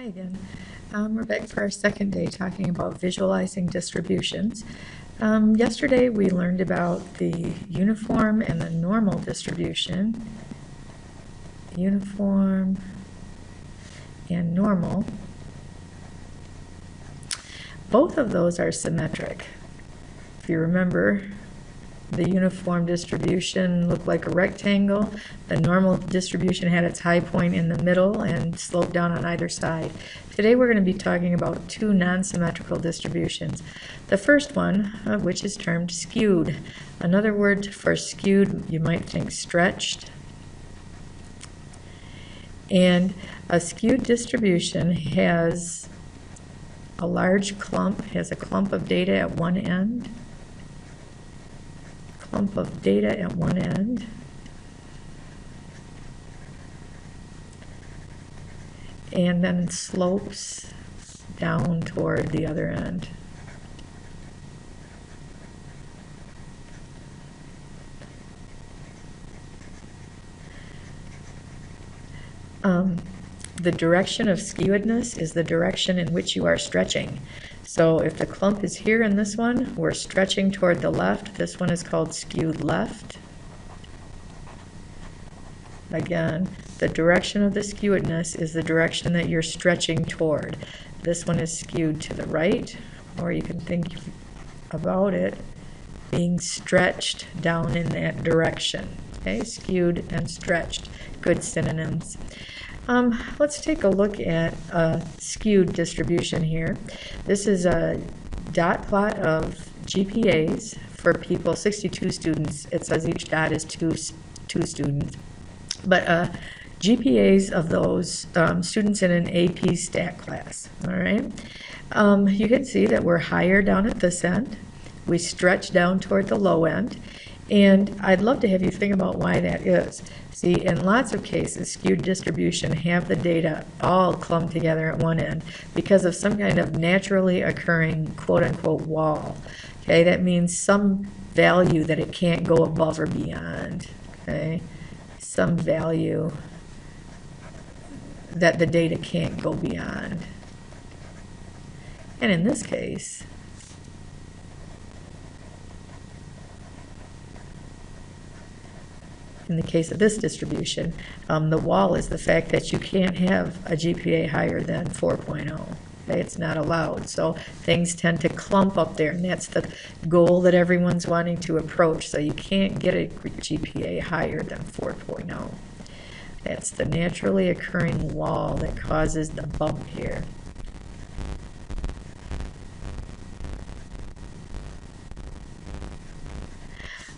Hi again. We're back for our second day talking about visualizing distributions. Yesterday we learned about the uniform and the normal distribution. Uniform and normal. Both of those are symmetric. If you remember, the uniform distribution looked like a rectangle. The normal distribution had its high point in the middle and sloped down on either side. Today we're going to be talking about two non-symmetrical distributions. The first one, which is termed skewed. Another word for skewed, you might think stretched. And a skewed distribution has a large clump, has a clump of data at one end. Of data at one end, and then slopes down toward the other end. The direction of skewedness is the direction in which you are stretching. So if the clump is here in this one, we're stretching toward the left. This one is called skewed left. Again, the direction of the skewedness is the direction that you're stretching toward. This one is skewed to the right, or you can think about it being stretched down in that direction. Okay, skewed and stretched, good synonyms. Let's take a look at a skewed distribution here. This is a dot plot of GPAs for people, 62 students. It says each dot is two students. But GPAs of those students in an AP stat class, all right? You can see that we're higher down at this end. We stretch down toward the low end. And I'd love to have you think about why that is. See, in lots of cases, skewed distribution have the data all clumped together at one end because of some kind of naturally occurring quote-unquote wall. Okay, that means some value that it can't go above or beyond. Okay, some value that the data can't go beyond. And in this case, in the case of this distribution, the wall is the fact that you can't have a GPA higher than 4.0. Okay, it's not allowed. So things tend to clump up there, and that's the goal that everyone's wanting to approach. So you can't get a GPA higher than 4.0. That's the naturally occurring wall that causes the bump here.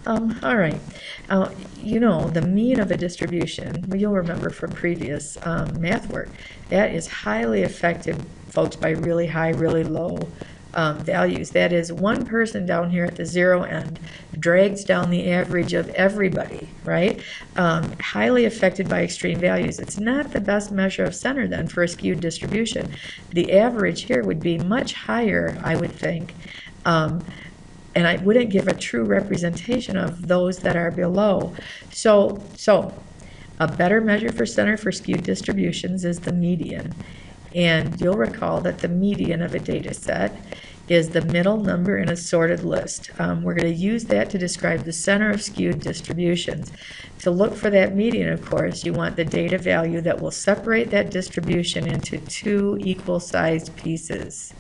All right. You know, the mean of a distribution, you'll remember from previous math work, that is highly affected, folks, by really high, really low values. That is, one person down here at the zero end drags down the average of everybody, right? Highly affected by extreme values. It's not the best measure of center then for a skewed distribution. The average here would be much higher, I would think. And I wouldn't give a true representation of those that are below. So a better measure for center for skewed distributions is the median. And you'll recall that the median of a data set is the middle number in a sorted list. We're going to use that to describe the center of skewed distributions. To look for that median, of course, you want the data value that will separate that distribution into two equal-sized pieces.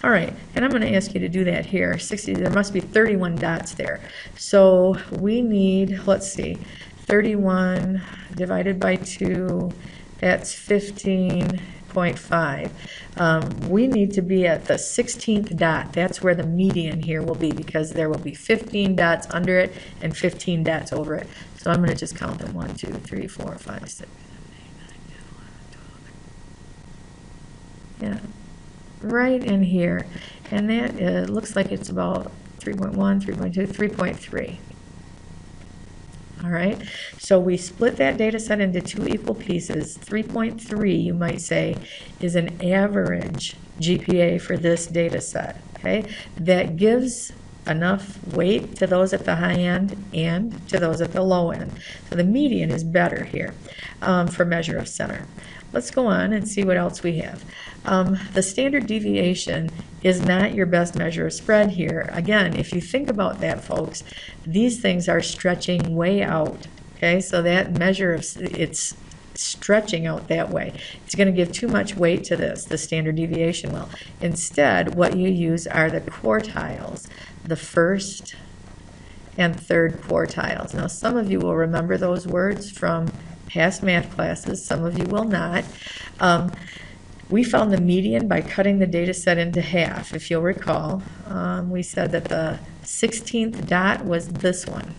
All right, and I'm going to ask you to do that here. There must be 31 dots there. So we need, let's see, 31 divided by 2, that's 15.5. We need to be at the 16th dot. That's where the median here will be, because there will be 15 dots under it and 15 dots over it. So I'm going to just count them. 1, 2, 3, 4, 5, 6. Yeah, right in here, and that looks like it's about 3.1, 3.2, 3.3. All right, so we split that data set into two equal pieces. 3.3, you might say, is an average GPA for this data set. Okay, that gives enough weight to those at the high end and to those at the low end. So the median is better here for measure of center. Let's go on and see what else we have. The standard deviation is not your best measure of spread here. Again, if you think about that, folks, these things are stretching way out. Okay, so that measure of it's stretching out that way. It's going to give too much weight to this, the standard deviation will. Instead, what you use are the quartiles, the first and third quartiles. Now, some of you will remember those words from past math classes, some of you will not. We found the median by cutting the data set into half. If you'll recall, we said that the 16th dot was this one,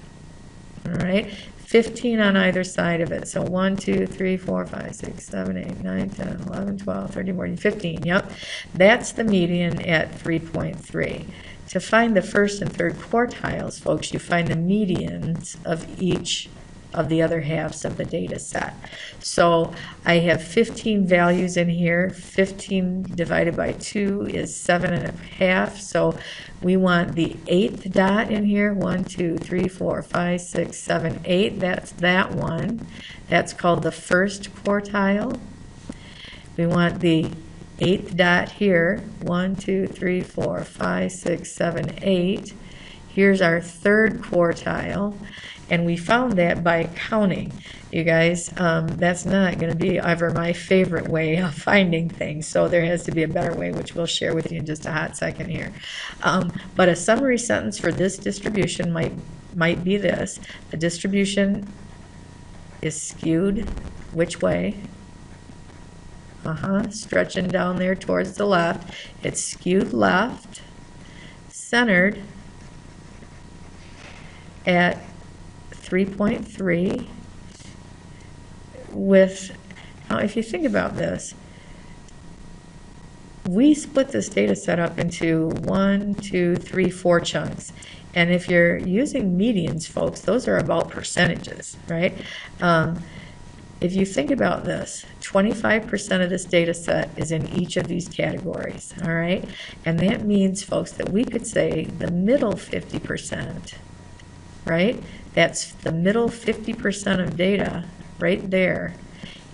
all right? 15 on either side of it. So 1, 2, 3, 4, 5, 6, 7, 8, 9, 10, 11, 12, 13, 14, 15. Yep. That's the median at 3.3. To find the first and third quartiles, folks, you find the medians of each of the other halves of the data set. So I have 15 values in here. 15 divided by 2 is 7.5. So we want the 8th dot in here. 1, 2, 3, 4, 5, 6, 7, 8. That's that one. That's called the first quartile. We want the 8th dot here. 1, 2, 3, 4, 5, 6, 7, 8. Here's our third quartile. And we found that by counting. You guys, that's not going to be ever my favorite way of finding things. So there has to be a better way, which we'll share with you in just a hot second here. But a summary sentence for this distribution might be this. The distribution is skewed which way? Stretching down there towards the left. It's skewed left, centered at 3.3 with, now if you think about this, we split this data set up into 1, 2, 3, 4 chunks. And if you're using medians, folks, those are about percentages, right? If you think about this, 25% of this data set is in each of these categories, all right? And that means, folks, that we could say the middle 50%, right? That's the middle 50% of data right there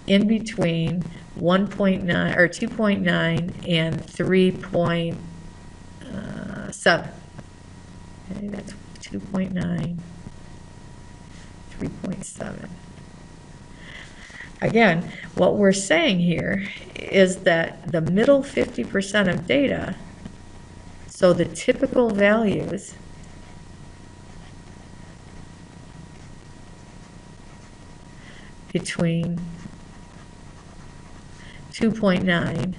in between 1.9 or 2.9 and 3.7. Okay, that's 2.9, 3.7. Again, what we're saying here is that the middle 50% of data, so the typical values, between 2.9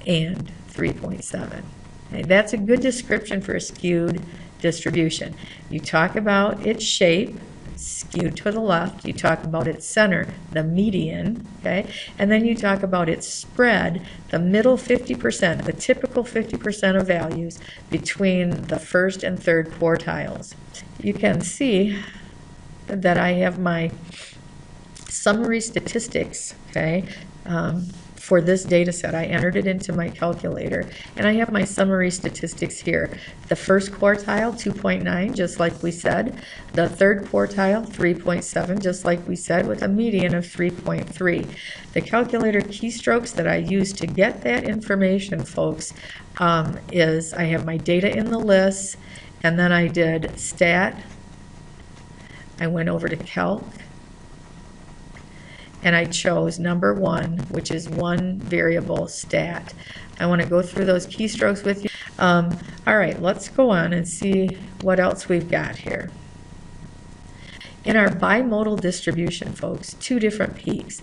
and 3.7. Okay, that's a good description for a skewed distribution. You talk about its shape, skewed to the left. You talk about its center, the median, okay? And then you talk about its spread, the middle 50%, the typical 50% of values between the first and third quartiles. You can see that I have my summary statistics, okay, for this data set. I entered it into my calculator, and I have my summary statistics here. The first quartile, 2.9, just like we said. The third quartile, 3.7, just like we said, with a median of 3.3. The calculator keystrokes that I use to get that information, folks, is I have my data in the list, and then I did stat. I went over to calc, and I chose number 1, which is one variable stat. I want to go through those keystrokes with you. All right, let's go on and see what else we've got here. In our bimodal distribution, folks, 2 different peaks.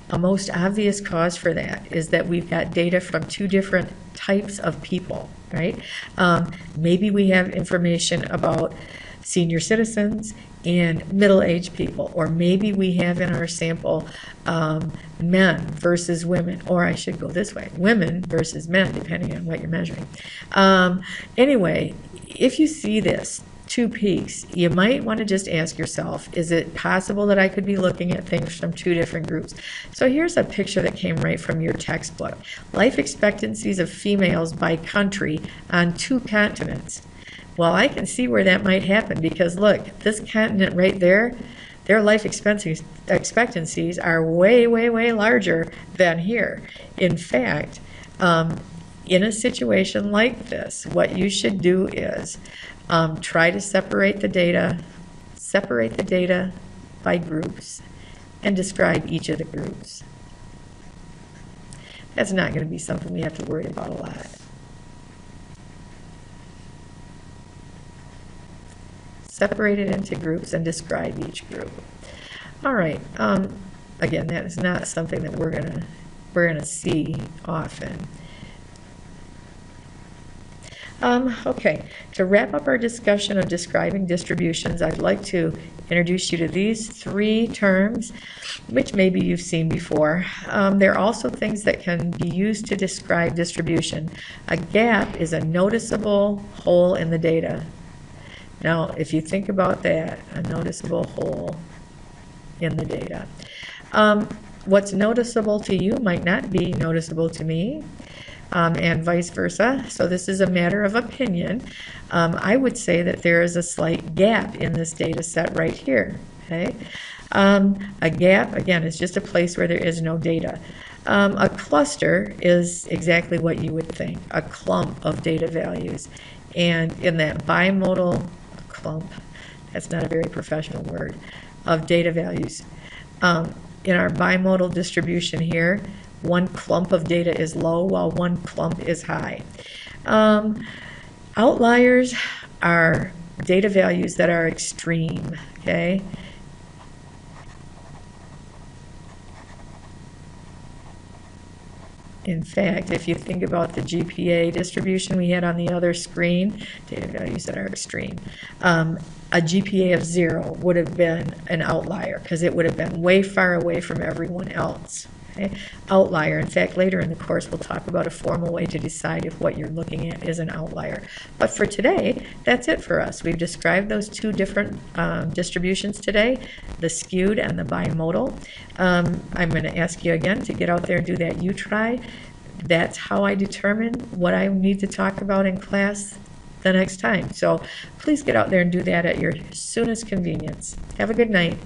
A most obvious cause for that is that we've got data from 2 different types of people, right? Maybe we have information about senior citizens and middle-aged people, or maybe we have in our sample men versus women, or I should go this way, women versus men, depending on what you're measuring. Anyway, if you see this 2 peaks, you might want to just ask yourself, is it possible that I could be looking at things from 2 different groups? So here's a picture that came right from your textbook. Life expectancies of females by country on 2 continents. Well, I can see where that might happen because look, this continent right there, their life expectancies are way, way, way larger than here. In fact, in a situation like this, what you should do is try to separate the data by groups and describe each of the groups. That's not going to be something we have to worry about a lot. Separate it into groups and describe each group. All right. Again, that is not something that we're gonna see often. Okay, to wrap up our discussion of describing distributions, I'd like to introduce you to these three terms, which maybe you've seen before. They're also things that can be used to describe distribution. A gap is a noticeable hole in the data. Now, if you think about that, a noticeable hole in the data. What's noticeable to you might not be noticeable to me. And vice versa. So this is a matter of opinion. I would say that there is a slight gap in this data set right here. Okay? A gap, again, is just a place where there is no data. A cluster is exactly what you would think, a clump of data values. And in that bimodal clump, that's not a very professional word, of data values. In our bimodal distribution here, one clump of data is low while one clump is high. Outliers are data values that are extreme, okay? In fact, if you think about the GPA distribution we had on the other screen, data values that are extreme, a GPA of 0 would have been an outlier because it would have been way far away from everyone else. Okay? Outlier. In fact, later in the course, we'll talk about a formal way to decide if what you're looking at is an outlier. But for today, that's it for us. We've described those two different distributions today, the skewed and the bimodal. I'm going to ask you again to get out there and do that U-try. That's how I determine what I need to talk about in class the next time. So please get out there and do that at your soonest convenience. Have a good night.